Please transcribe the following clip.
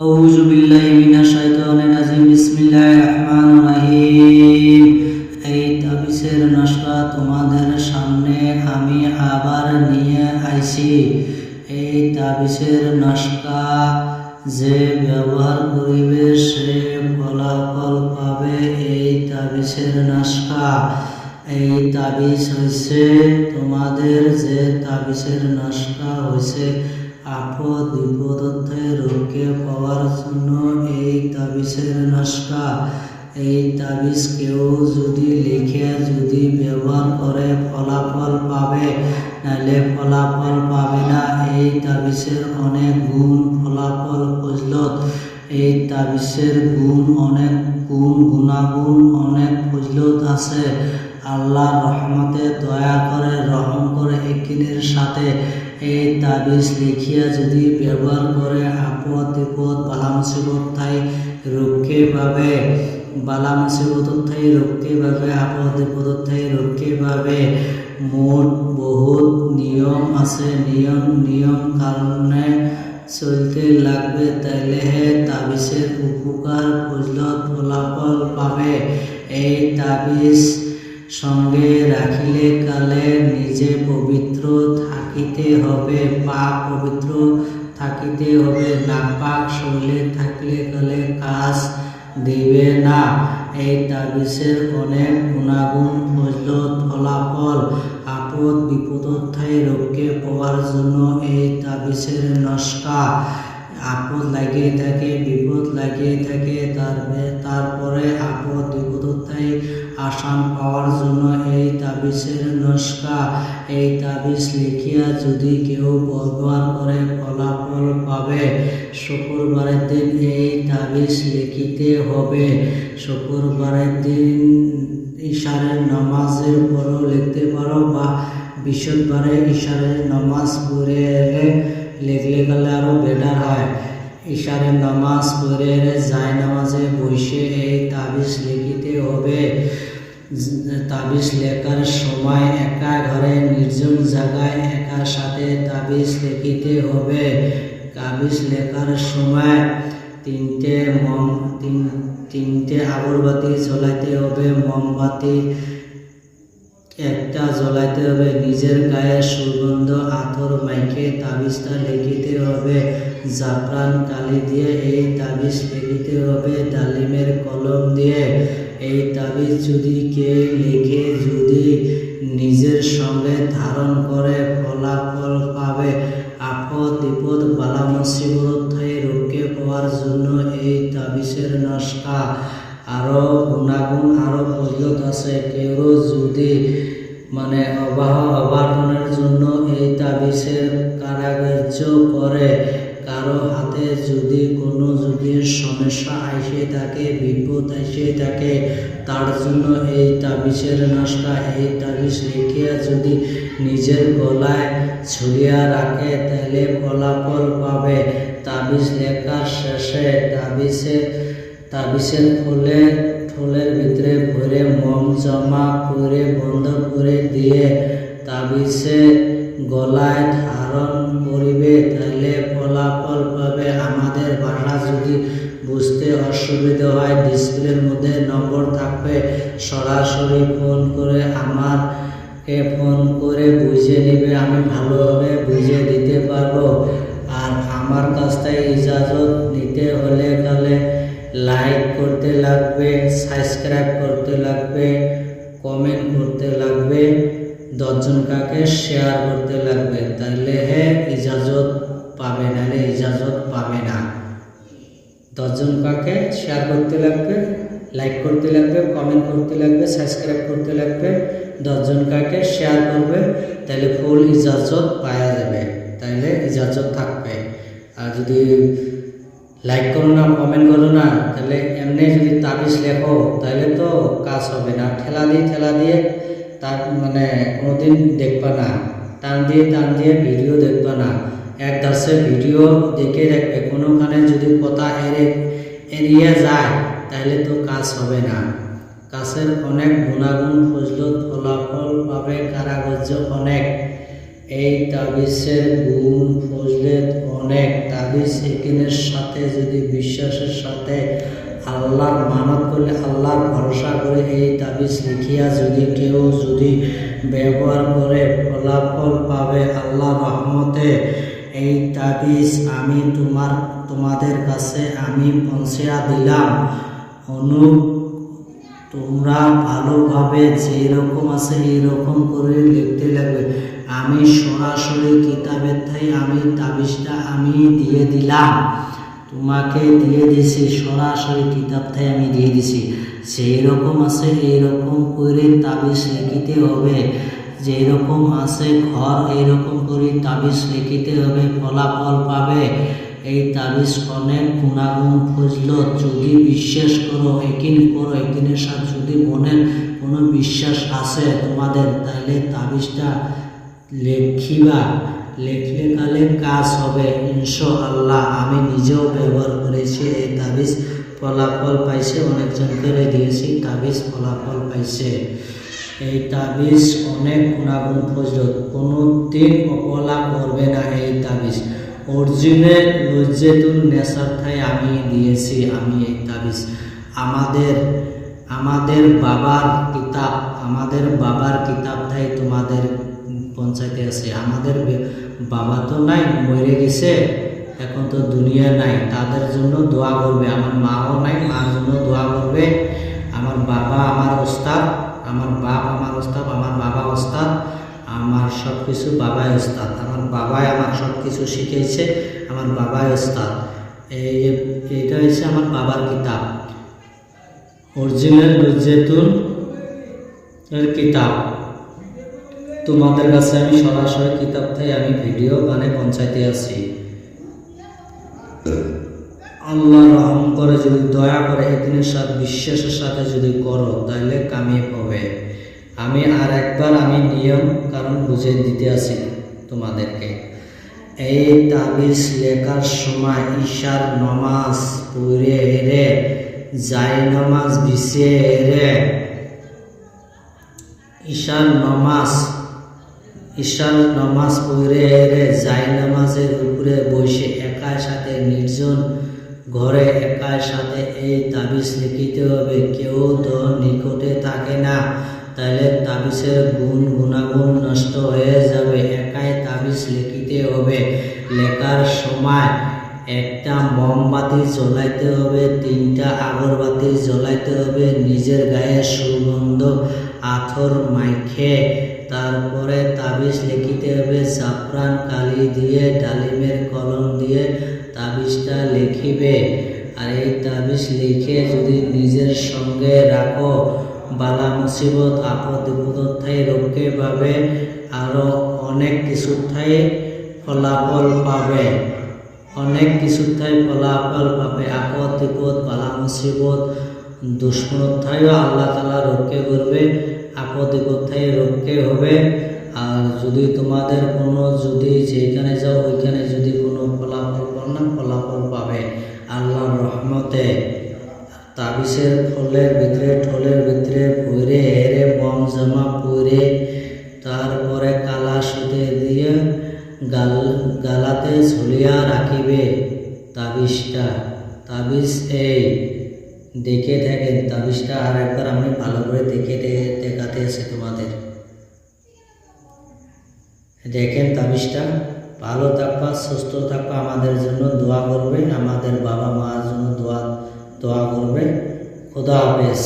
আউযু বিল্লাহি মিনাশ শাইতানির রাজিম। বিসমিল্লাহির রহমানির রহিম। এই তাবিজের নকশা তোমাদের সামনে আমি আবার নিয়ে আইছি। এই তাবিজের নকশা যে ব্যবহার করিবে সে ফলাফল পাবে। এই তাবিজের নকশা, এই তাবিজ হইছে তোমাদের যে তাবিজের নকশা হইছে আপদ বিপদ থেকে রক্ষে পাওয়ার জন্য এই তাবিজের নকশা। এই তাবিজ কেউ যদি লিখে যদি ব্যবহার করে ফলাফল পাবে, নাহলে ফলাফল পাবে না। এই তাবিজের অনেক গুণ, ফলাফল, ফজিলত। এই তাবিজের গুণ অনেক, গুণাগুণ অনেক, ফজিলত আছে। আল্লাহর রহমতে দয়া করে রহম করে একিনের সাথে এই তাবিজ লিখিয়া যদি ব্যবহার করে আপদ বিপদ বালা মুসিবত থাই রক্ষে পাবে। বালা মুসিবত থাই রক্ষে পাবে, আপদ বিপদ থাই রক্ষে পাবে। মোট বহুত নিয়ম আছে, নিয়ম কারণে চলতে লাগবে, তাইলে হে তাবিজের উপকার ফজিলত ফলাফল পাবে। এই তাবিজ সঙ্গে রাখিলে কালে নিজে পবিত্র থাকিতে হবে, পাক পবিত্র থাকিতে হবে। নাপাক শরীরে থাকলে কালে কাজ দিবে না। এই তাবিজের অনেক গুণাগুণ, ফজিলত, ফলাফল। আপদ বিপদ থেকে রক্ষে পাওয়ার জন্য এই তাবিজের নকশা। আপদ লাগিয়ে থাকে, বিপদ লাগিয়ে থাকে, তারপরে আপদ বিপদ থেকে আসান পাওয়ার জন্য এই তাবিজের নকশা। এই তাবিজ লিখিয়া যদি কেউ ব্যবহার করে ফলাফল পাবে। শুক্রবারের দিন এই তাবিজ লিখিতে হবে। শুক্রবারের দিন ইশারের নামাজের পরও লিখতে পারো, বা বৃহস্পতিবারে ইশারের নামাজ পড়ে লিখলে গেলে আরও বেটার হয়। ইশারের নামাজ পড়ে যায় নামাজে বসে এই তাবিজ লিখিতে হবে। তাবিজ লেখার সময় একা ঘরে নির্জন জায়গায় একার সাথে তাবিজ লিখিতে হবে। তাবিজ লেখার সময় তিনটে আগরবাতি জ্বলাইতে হবে, মোমবাতি একটা জ্বলাইতে হবে। নিজের গায়ে সুগন্ধ আতর মাইকে তাবিজটা লিখিতে হবে। জাফরান কালি দিয়ে এই তাবিজ লিখিতে হবে, ডালিমের কলম দিয়ে। এই তাবিজ যদি কে লিখে যদি নিজের সঙ্গে ধারণ করে ফলাফল পাবে। আপদ বিপদ বালা মুসিবত থেকে রক্ষে পাওয়ার জন্য এই তাবিজের নকশা। আরও গুণাগুণ, আরও ফজিলত আছে। কেউ যদি অঘটনের জন্য এই তাবিজের কারাগার্য করে, কারো হাতে যদি কোনো সমস্যা আসে থাকে, বিপদ আসে থাকে, তার জন্য এই তাবিজের নকশা। এই তাবিজ লিখিয়া যদি নিজের গলায় ঝুলিয়া রাখে তাহলে ফলাফল পাবে। তাবিজ লেখার শেষে তাবিজের ফুলের ভিতরে ভরে মোম জমা করে বন্ধ করে দিয়ে তাবিজে গলায় ধারণ করিবে, তাহলে ফলাফল পাবে। আমাদের ভাষা যদি বুঝতে অসুবিধা হয়, ডিসপ্লের মধ্যে নম্বর থাকবে, সরাসরি ফোন করে আমাকে ফোন করে বুঝিয়ে নেবে, আমি ভালোভাবে বুঝিয়ে দিতে পারবো। আর আমার কাছ থেকে ইজাজত নিতে হলে তাহলে লাইক করতে লাগবে, সাবস্ক্রাইব করতে লাগবে, কমেন্ট করতে লাগবে, 10 জন কাকে শেয়ার করতে লাগবে, তাহলে ইজাজত পাবে, নাহলে ইজাজত পাবে না। 10 জন কাকে শেয়ার করতে লাগবে, লাইক করতে লাগবে, কমেন্ট করতে লাগবে, সাবস্ক্রাইব করতে লাগবে, 10 জন কাকে শেয়ার করবে, তাহলে ফুল ইজাজত পাওয়া যাবে, তাহলে ইজাজত থাকবে। আর যদি লাইক করো না, কমেন্ট করো না, তাহলে এমনি যদি তাবিজ লেখো তাহলে তো কাজ হবে না। ঠেলা দিয়ে তার কোনোদিন দেখবা না, টান দিয়ে ভিডিও দেখবা না। এক ধাসে ভিডিও দেখে রাখবে। কোনোখানে যদি কথা এড়িয়ে যায় তাহলে তো কাজ হবে না। কাজের অনেক গুণাগুণ, ফজিলত, ফলাফল পাবে, কারাগার্য অনেক। এই তাবিজের গুণ, ফজিলত অনেক। তাবিজ একিনের সাথে যদি বিশ্বাসের সাথে আল্লাহর মানত করলে, আল্লাহর ভরসা করে এই তাবিজ লিখিয়া যদি কেউ যদি ব্যবহার করে ফলাফল পাবে আল্লাহর রহমতে। এই তাবিজ আমি তোমাদের কাছে আমি পৌঁছিয়া দিলাম। তোমরা ভালোভাবে যেই রকম আছে এইরকম করে লিখতে লাগবে। আমি সরাসরি কিতাবের থেকে আমি তাবিজটা আমি দিয়ে দিলাম, তোমাকে দিয়ে দিছি, সরাসরি কিতাব থেকে আমি দিয়ে দিছি। যেই রকম আছে এইরকম করে তাবিজ লিখিতে হবে। যেই রকম আছে ঘর এইরকম করে তাবিজ লিখিতে হবে, ফলাফল পাবে। এই তাবিজ অনেক গুণাগুণ ফজলত। যদি বিশ্বাস করো, একিনের সাথে যদি মনের কোনো বিশ্বাস আছে তোমাদের, তাহলে তাবিজটা লিখলে কালে কাজ হবে ইনশাআল্লাহ। আমি নিজেও ব্যবহার করেছি এই তাবিজ, ফলাফল পাইছে। অনেকজন করে দিয়েছি, তাবিজ ফলাফল পাইছে। এই তাবিজ অনেক গুণাগুণ ফজলত, কোনো দিন অপলা করবে না। এই তাবিজ অরিজিনাল লজ্জাতুল নেসার থাই আমি দিয়েছি। আমি এই তাবিজ আমাদের বাবার কিতাব থাই তোমাদের পঞ্চায়েতে আছে। আমাদের বাবা তো নাই, মরে গেছে, এখন তো দুনিয়া নাই। তাদের জন্য দোয়া করবে। আমার মাও নাই, মার জন্য দোয়া করবে। আমার বাবা আমার ওস্তাদ, আমার বাপ আমার ওস্তাদ, আমার বাবা ওস্তাদ, আমার সব কিছু বাবাই ওস্তাদ। আমার বাবাই আমার সব কিছু শিখেছে, আমার বাবাই ওস্তাদ। এইটা হচ্ছে আমার বাবার কিতাব, অরিজিনাল লজ্জাতুল কিতাব। তোমাদের কাছে আমি সরাসরি কিতাব থেকে আমি ভিডিও বানিয়ে পৌঁছাইতে আছি। আল্লাহ রহম করে, যদি দয়া করে একদিনের সাথে বিশ্বাসের সাথে যদি করো, তাহলে কামিয়ে হবে। আমি আর একবার আমি নিয়ম কারণ বুঝে দিতে আছি তোমাদেরকে। এই তাবিজ লেখার সময় ঈশার নমাজ পড়ে হেরে, যাই নমাজ বিছিয়ে হেরে, ঈশার নমাজ পড়ে হেরে যাই নামাজের উপরে বসে একার সাথে নির্জন ঘরে একার সাথে এই তাবিজ লিখিতে হবে। কেউ তো নিকটে থাকে না, তাহলে তাবিজের গুণাগুণ নষ্ট হয়ে যাবে। একাই তাবিজ লিখিতে হবে। লেখার সময় একটা মোমবাতি জ্বলাইতে হবে, 3টা আগরবাতি জ্বলাইতে হবে, নিজের গায়ে সুগন্ধ আথর মাইখে তারপরে তাবিজ লিখিতে হবে। জাফরান কালি দিয়ে, ডালিমের কলম দিয়ে তাবিজটা লিখিবে। আর এই তাবিজ লিখে যদি নিজের সঙ্গে রাখো, বালা মুসিবত আপদ বিপদ থাই রক্ষে পাবে। আরো অনেক কিছু থাই ফলাফল পাবে, আপদ বিপদ বালা মুসিবত দুশ্মন থাইও আল্লাহ তাআলা রক্ষে করবে, আপদ বিপদ থাই রক্ষে হবে। আর যদি তোমাদের কোনো যদি যেখানে যাও ওইখানে যদি কোনো ফলাফল পাবে আল্লাহর রহমতে। তাবিজের ঠোলের ভিতরে ভরে হেরে বম জমা পরে, তারপরে কালা সুতে দিয়ে গালাতে ঝুলিয়া রাখিবে তাবিজটা। তাবিজ এই দেখে থাকেন তাবিজটা, আর একবার আমি ভালো করে দেখাতে আছে তোমাদের। দেখেন তাবিজটা, ভালো থাকবা, সুস্থ থাকবা, আমাদের জন্য দোয়া করবে, আমাদের বাবা মার জন্য দোয়া করবে। খোদা হাফেজ।